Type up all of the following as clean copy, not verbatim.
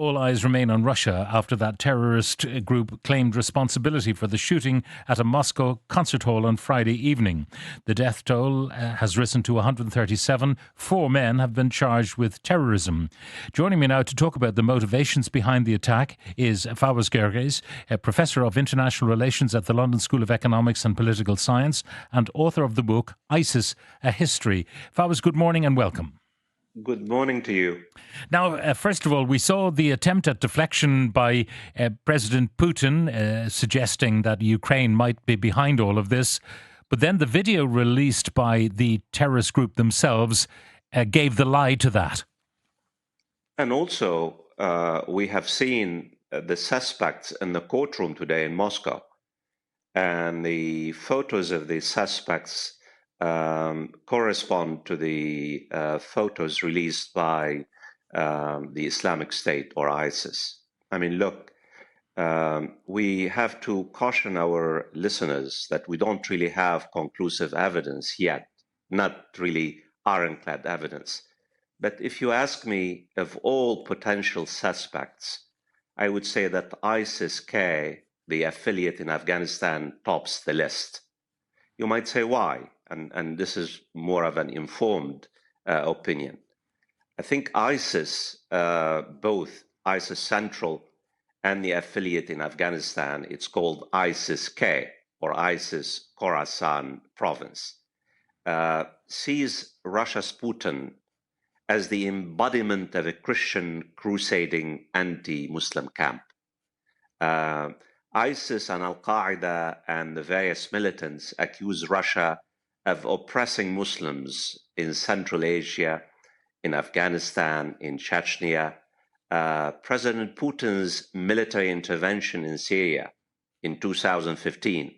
all eyes remain on Russia after that terrorist group claimed responsibility for the shooting at a Moscow concert hall on Friday evening. The death toll has risen to 137. 4 men have been charged with terrorism. Joining me now to talk about the motivations behind the attack is Fawaz Gerges, a professor of international relations at the London School of Economics and Political Science and author of the book ISIS, A History. Fawaz, good morning and welcome. Good morning to you. Now, first of all, we saw the attempt at deflection by President Putin, suggesting that Ukraine might be behind all of this. But then the video released by the terrorist group themselves gave the lie to that. And also, we have seen the suspects in the courtroom today in Moscow. And the photos of the suspects correspond to the photos released by the Islamic State or ISIS. I mean, look, we have to caution our listeners that we don't really have conclusive evidence yet, not really ironclad evidence. But if you ask me, of all potential suspects, I would say that ISIS-K, the affiliate in Afghanistan, tops the list. You might say, why? And this is more of an informed opinion. I think ISIS, both ISIS Central and the affiliate in Afghanistan, it's called ISIS-K or ISIS Khorasan province, sees Russia's Putin as the embodiment of a Christian crusading anti-Muslim camp. ISIS and Al-Qaeda and the various militants accuse Russia of oppressing Muslims in Central Asia, in Afghanistan, in Chechnya. President Putin's military intervention in Syria in 2015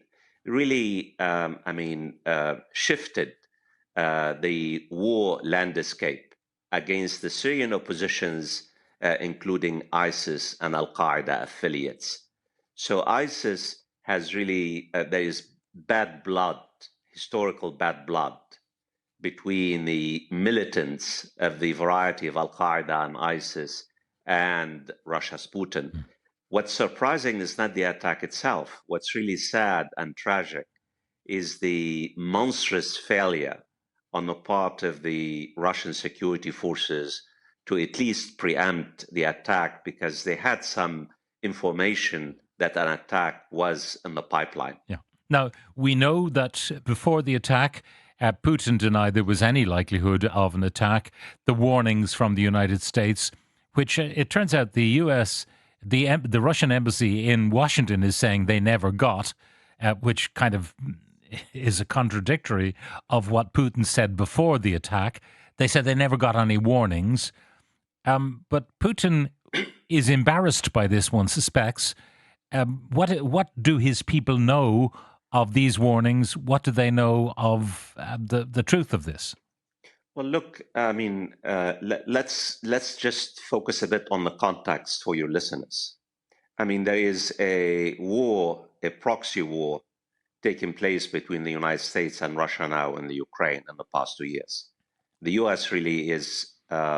really, shifted the war landscape against the Syrian oppositions, including ISIS and Al-Qaeda affiliates. So ISIS has really, there is bad blood, historical bad blood between the militants of the variety of Al-Qaeda and ISIS and Russia's Putin. What's surprising is not the attack itself. What's really sad and tragic is the monstrous failure on the part of the Russian security forces to at least preempt the attack, because they had some information that an attack was in the pipeline. Yeah. Now, we know that before the attack, Putin denied there was any likelihood of an attack. The warnings from the United States, which it turns out the US, the Russian embassy in Washington is saying they never got, which kind of is a contradictory of what Putin said before the attack. They said they never got any warnings. But Putin is embarrassed by this, one suspects. What do his people know of these warnings? What do they know of the truth of this? Well, look, I mean, let's just focus a bit on the context for your listeners. I mean, there is a war, a proxy war, taking place between the United States and Russia now in the Ukraine in the past 2 years. The US really is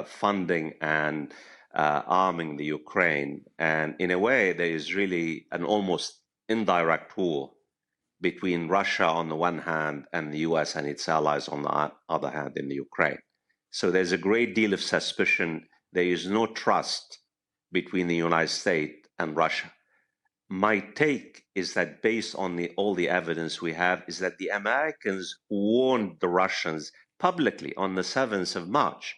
funding and arming the Ukraine. And in a way, there is really an almost indirect war between Russia on the one hand and the US and its allies on the other hand in the Ukraine. So there's a great deal of suspicion. There is no trust between the United States and Russia. My take is that based on all the evidence we have, is that the Americans warned the Russians publicly on the 7th of March.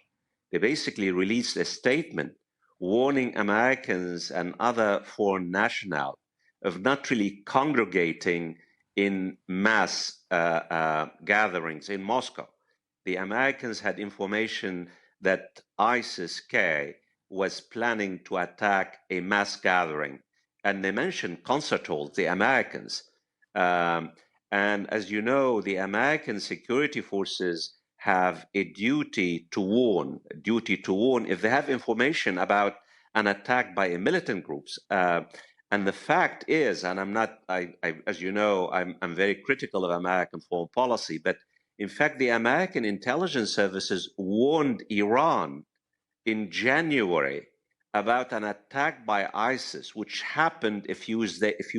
They basically released a statement warning Americans and other foreign nationals of not really congregating in mass gatherings in Moscow. The Americans had information that ISIS-K was planning to attack a mass gathering. And they mentioned concert halls, the Americans. And as you know, the American security forces have a duty to warn if they have information about an attack by a militant groups. And the fact is, and as you know, I'm very critical of American foreign policy, but in fact, the American intelligence services warned Iran in January about an attack by ISIS, which happened a few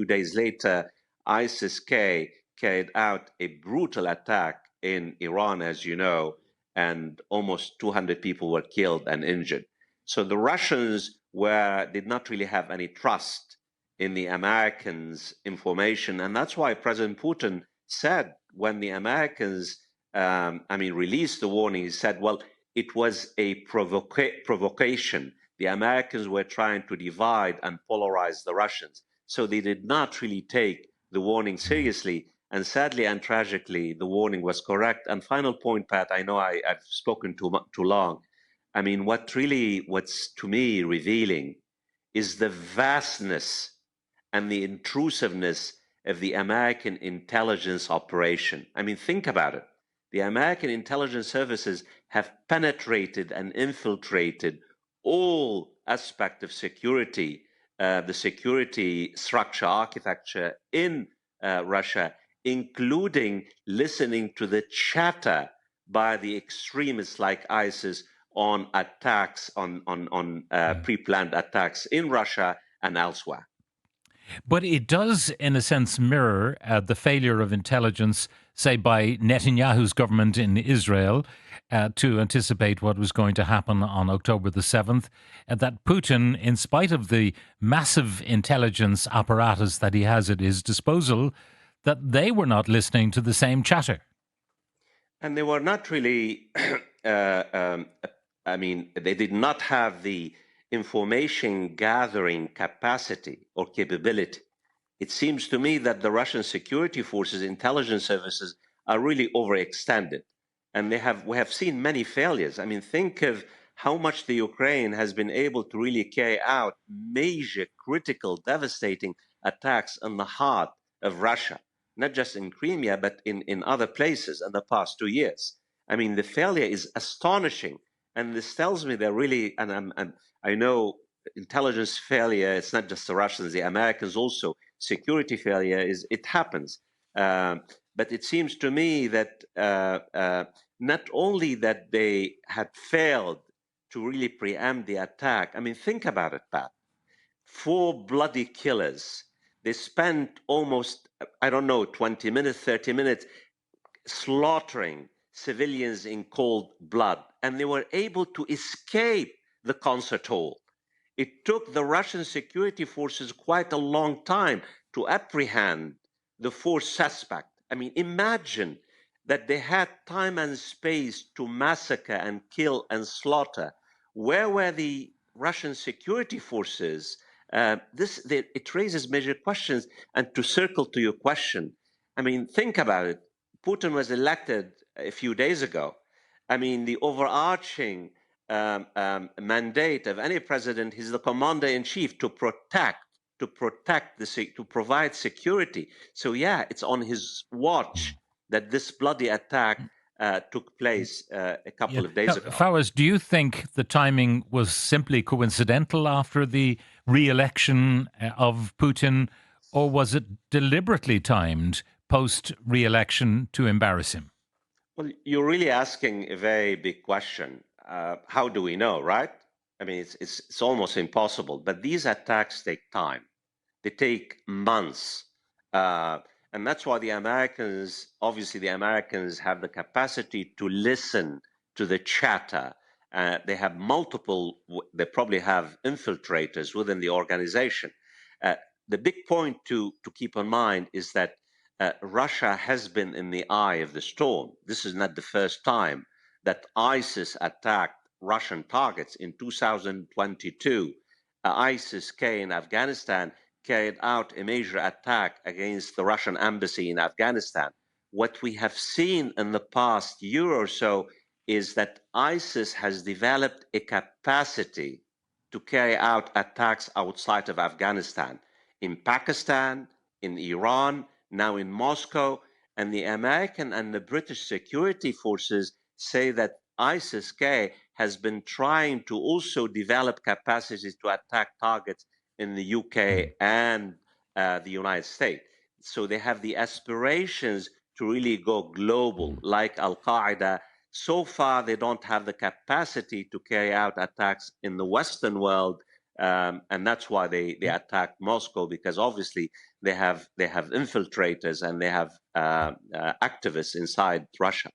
days later. ISIS-K carried out a brutal attack in Iran, as you know, and almost 200 people were killed and injured. So the Russians did not really have any trust in the Americans' information, and that's why President Putin said when the Americans, released the warning, he said, well, it was a provocation. The Americans were trying to divide and polarize the Russians. So they did not really take the warning seriously. And sadly and tragically, the warning was correct. And final point, Pat, I know I've spoken too long. I mean, what's to me revealing is the vastness and the intrusiveness of the American intelligence operation. I mean, think about it. The American intelligence services have penetrated and infiltrated all aspects of security, the security structure, architecture in Russia, including listening to the chatter by the extremists like ISIS on attacks, on pre-planned attacks in Russia and elsewhere. But it does, in a sense, mirror the failure of intelligence, say, by Netanyahu's government in Israel to anticipate what was going to happen on October the 7th. That Putin, in spite of the massive intelligence apparatus that he has at his disposal, that they were not listening to the same chatter. And they were not really, they did not have the information gathering capacity or capability. It seems to me that the Russian security forces, intelligence services, are really overextended. And we have seen many failures. I mean, think of how much the Ukraine has been able to really carry out major, critical, devastating attacks in the heart of Russia, not just in Crimea, but in other places in the past 2 years. I mean, the failure is astonishing. And this tells me they're really, I know intelligence failure, it's not just the Russians, the Americans also, security failure, it happens. But it seems to me that not only that they had failed to really preempt the attack, I mean, think about it, Pat. 4 bloody killers. They spent almost, 20 minutes, 30 minutes slaughtering civilians in cold blood, and they were able to escape the concert hall. It took the Russian security forces quite a long time to apprehend the 4 suspects. I mean, imagine that they had time and space to massacre and kill and slaughter. Where were the Russian security forces? It raises major questions. And to circle to your question, I mean, think about it. Putin was elected a few days ago. I mean, the overarching mandate of any president is the commander in chief to provide security. So yeah, it's on his watch that this bloody attack took place a couple of days ago. Fawaz, do you think the timing was simply coincidental after the re-election of Putin, or was it deliberately timed post re-election to embarrass him? Well, you're really asking a very big question. How do we know, right? I mean, it's almost impossible. But these attacks take time. They take months. And that's why the Americans have the capacity to listen to the chatter. They have they probably have infiltrators within the organization. The big point to keep in mind is that Russia has been in the eye of the storm. This is not the first time that ISIS attacked Russian targets. In 2022, ISIS-K in Afghanistan carried out a major attack against the Russian embassy in Afghanistan. What we have seen in the past year or so is that ISIS has developed a capacity to carry out attacks outside of Afghanistan, in Pakistan, in Iran, now in Moscow. And the American and the British security forces say that ISIS-K has been trying to also develop capacities to attack targets in the UK and the United States. So they have the aspirations to really go global, like Al-Qaeda. So far, they don't have the capacity to carry out attacks in the Western world And that's why they attacked Moscow, because obviously they have infiltrators and they have activists inside Russia.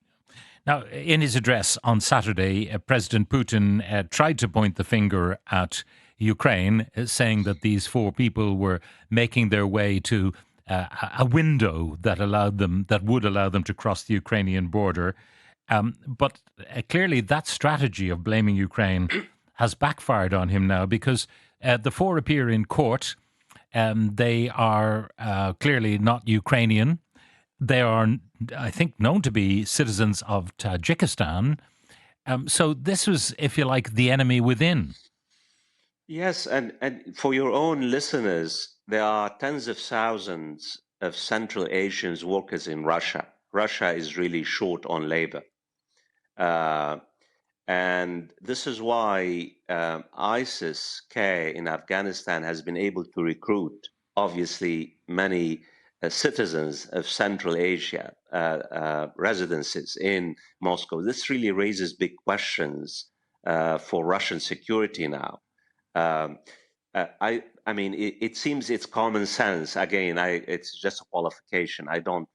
Now, in his address on Saturday, President Putin tried to point the finger at Ukraine, saying that these four people were making their way to a window that would allow them to cross the Ukrainian border. But clearly, that strategy of blaming Ukraine has backfired on him now, because the four appear in court. They are clearly not Ukrainian. They are, I think, known to be citizens of Tajikistan. So this was, if you like, the enemy within. Yes, and for your own listeners, there are tens of thousands of Central Asian workers in Russia. Russia is really short on labor. And this is why ISIS-K in Afghanistan has been able to recruit, obviously, many citizens of Central Asia, residences in Moscow. This really raises big questions for Russian security now. I mean, it seems it's common sense. Again, it's just a qualification.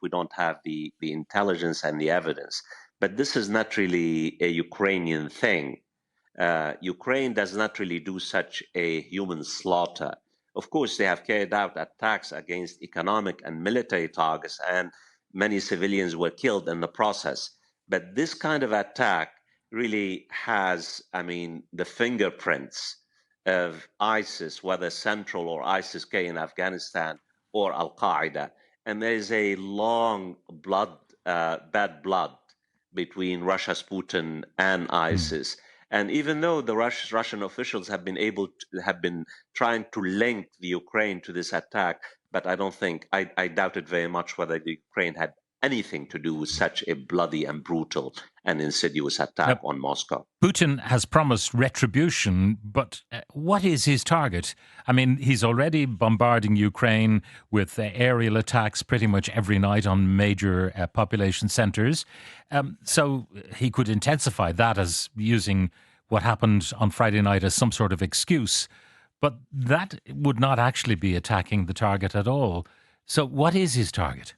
We don't have the intelligence and the evidence, but this is not really a Ukrainian thing. Ukraine does not really do such a human slaughter. Of course, they have carried out attacks against economic and military targets, and many civilians were killed in the process. But this kind of attack really has, I mean, the fingerprints of ISIS, whether Central or ISIS-K in Afghanistan or Al-Qaeda. And there is a long bad blood between Russia's Putin and ISIS. And even though the Russian officials have been trying to link the Ukraine to this attack, but I doubt it very much whether the Ukraine had anything to do with such a bloody and brutal and insidious attack on Moscow. Putin has promised retribution, but what is his target? I mean, he's already bombarding Ukraine with aerial attacks pretty much every night on major population centers. So he could intensify that as using what happened on Friday night as some sort of excuse. But that would not actually be attacking the target at all. So what is his target?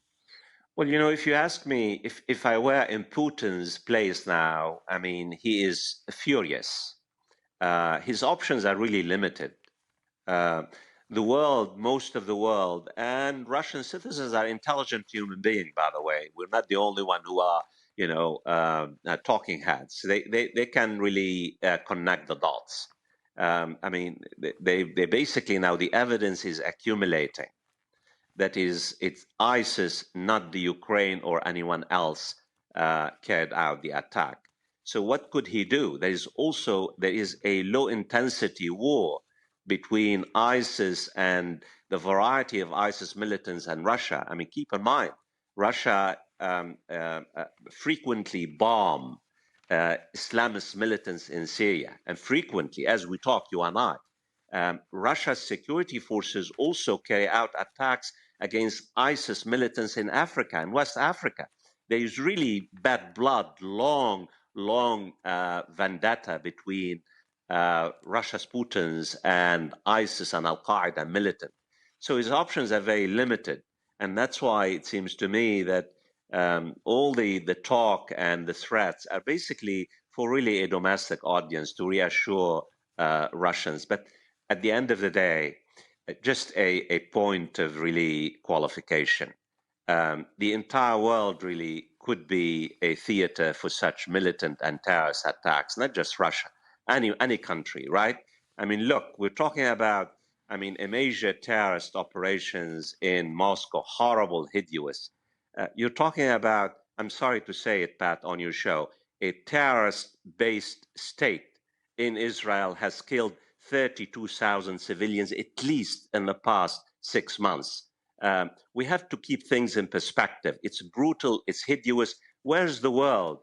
Well, if you ask me, if I were in Putin's place now, I mean, he is furious. His options are really limited. Most of the world, and Russian citizens are intelligent human beings, by the way. We're not the only one who are, talking heads. They can really connect the dots. I mean, they basically now the evidence is accumulating. That is, it's ISIS, not the Ukraine or anyone else carried out the attack. So what could he do? There is a low intensity war between ISIS and the variety of ISIS militants and Russia. I mean, keep in mind, Russia frequently bomb Islamist militants in Syria, and frequently, as we talk, you and I, Russia's security forces also carry out attacks against ISIS militants in Africa and West Africa. There is really bad blood, long vendetta between Russia's Putin's and ISIS and Al-Qaeda militant. So his options are very limited. And that's why it seems to me that all the talk and the threats are basically for really a domestic audience to reassure Russians. But at the end of the day, just a point of really qualification. The entire world really could be a theater for such militant and terrorist attacks, not just Russia, any country, right? I mean, look, we're talking about, a major terrorist operations in Moscow, horrible, hideous. You're talking about, I'm sorry to say it, Pat, on your show, a terrorist-based state in Israel has killed 32,000 civilians, at least in the past 6 months. We have to keep things in perspective. It's brutal, it's hideous. Where's the world?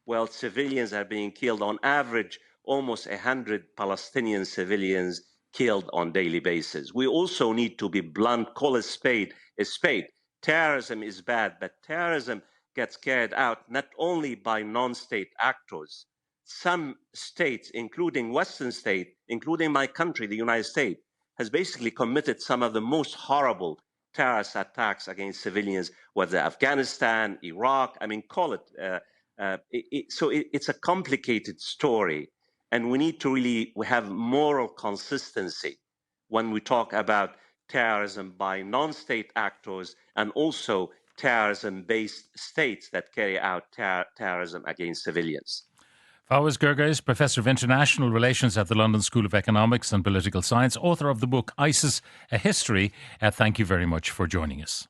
Well, civilians are being killed on average, almost 100 Palestinian civilians killed on daily basis. We also need to be blunt, call a spade a spade. Terrorism is bad, but terrorism gets carried out not only by non-state actors. some states, including Western states, including my country, the United States, has basically committed some of the most horrible terrorist attacks against civilians, whether Afghanistan, Iraq, I mean, call it. It's a complicated story. And we need to really have moral consistency when we talk about terrorism by non-state actors and also terrorism-based states that carry out terrorism against civilians. Fawaz Gerges, Professor of International Relations at the London School of Economics and Political Science, author of the book ISIS, A History. Thank you very much for joining us.